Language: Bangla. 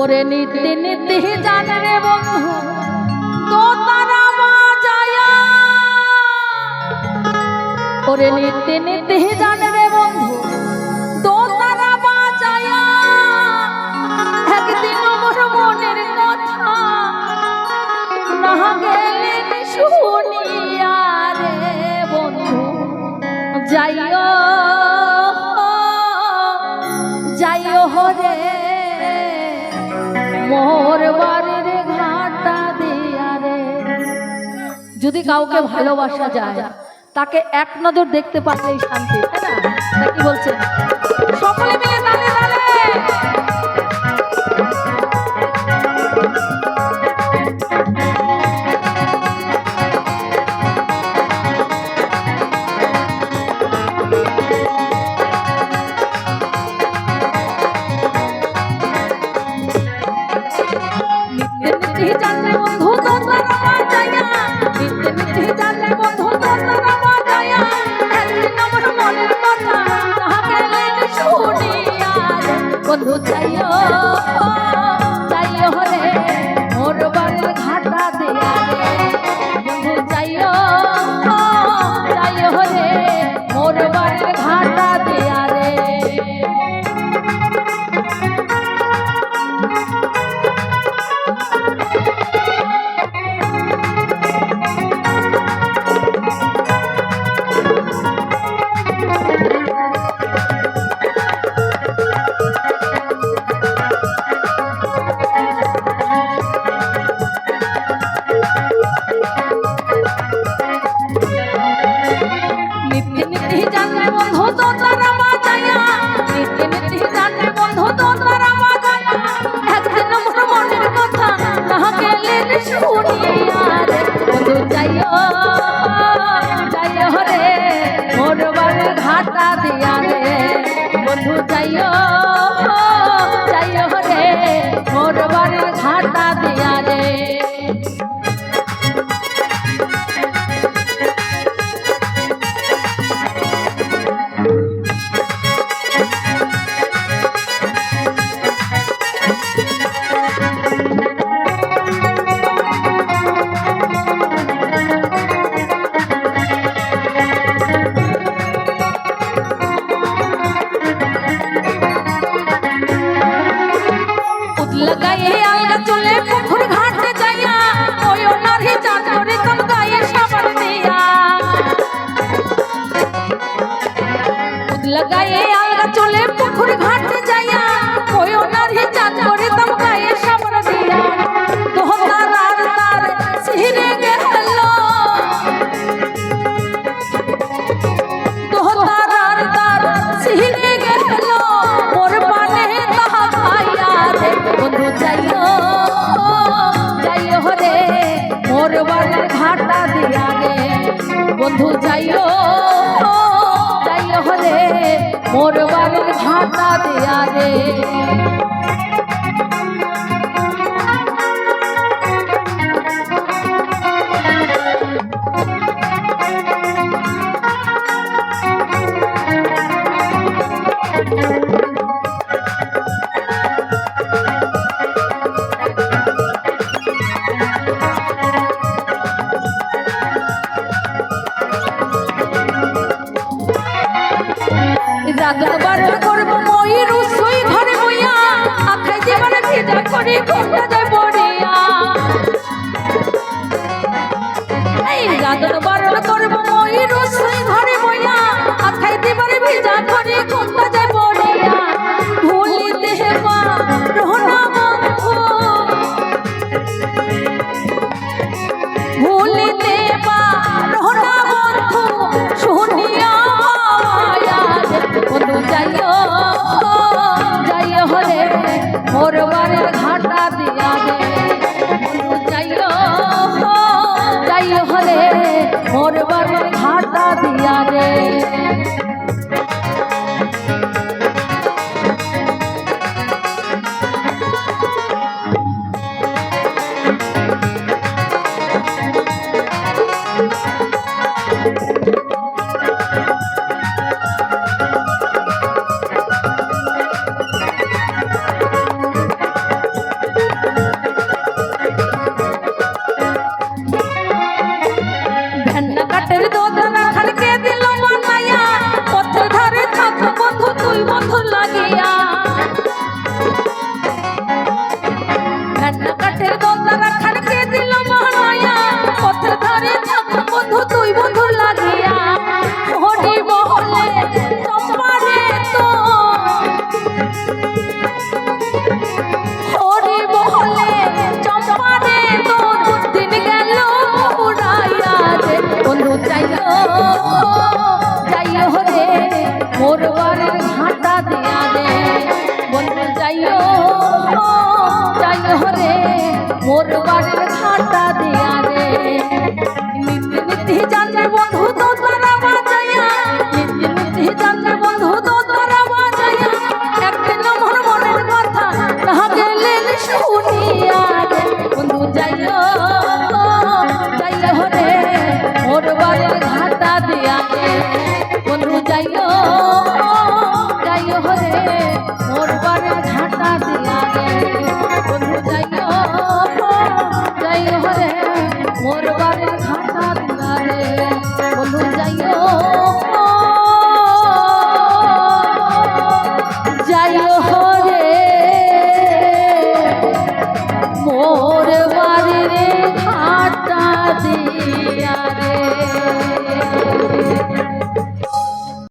ওরে নিতে নিতে জানে রে বন্ধু তো তারা বাজায়া ওরে নিতে নিতে জানে রে বন্ধু তো তারা বাজায়া একদিন মোর মনের কথা না গেলে শুনিয়া রে বন্ধু যাইও যাইও হরে মোর বাড়ির ঘাটা দিয়া রে। যদি কাউকে ভালোবাসা যায় তাকে এক নজর দেখতে পারলেই শান্তি, তাই না? কি বলছেন সকলে মিলে তালে তালে বন্ধু চাইও চাইও হরে মোর বাড়ির ঘাটা দিয়া রে। বন্ধু চাইও চাইও হরে মোর বাড়ির ঘাটা দিয়া রে। বন্ধু চাইও চাইও হরে মোর বাড়ির ঘাটা দিয়া রে। বন্ধু চাইও চাইও হরে মোর বাড়ির ঘাটা দিয়া রে। लगाए आलगा चले पुकुर घाट जाया ओयो नारी चाचोरे तम गाए साबर दिया। लगाए आलगा चले पुकुर घाट जाया ओयो नारी चाचोरे तम गाए साबर दिया। दोहता रार तार सिहरे गेलो दोहता रार तार सिहरे गेलो मोर पाने तहा खाया रे। बंधु चाइयो चाइयो हरे मोर बाड़िर घाटा दिया रे। बंधु चाइयो चाइयो हरे मोर बाड़िर घाटा दिया रे। রাগত বারণ করব মই রুসই ঘরে বইয়া আখাই জীবনে ভিজা করে কোনটা যায় পড়িয়া। এই রাগত বারণ করব মই রুসই ঘরে বইয়া আখাই জীবনে ভিজা করে কোনটা যায় পড়িয়া। ভুলিতে হেবা রহনা বন্ধু ভুলিতে বা রহনা বন্ধু শুনিয়া। বন্ধু চাইও চাইও হরে মোর বাড়ির ঘাটা দিয়া শুনিয়া রে বন্ধু যাইও যাইও রে মোর বাড়ির ঘাটা দিয়া রে বন্ধু যাইও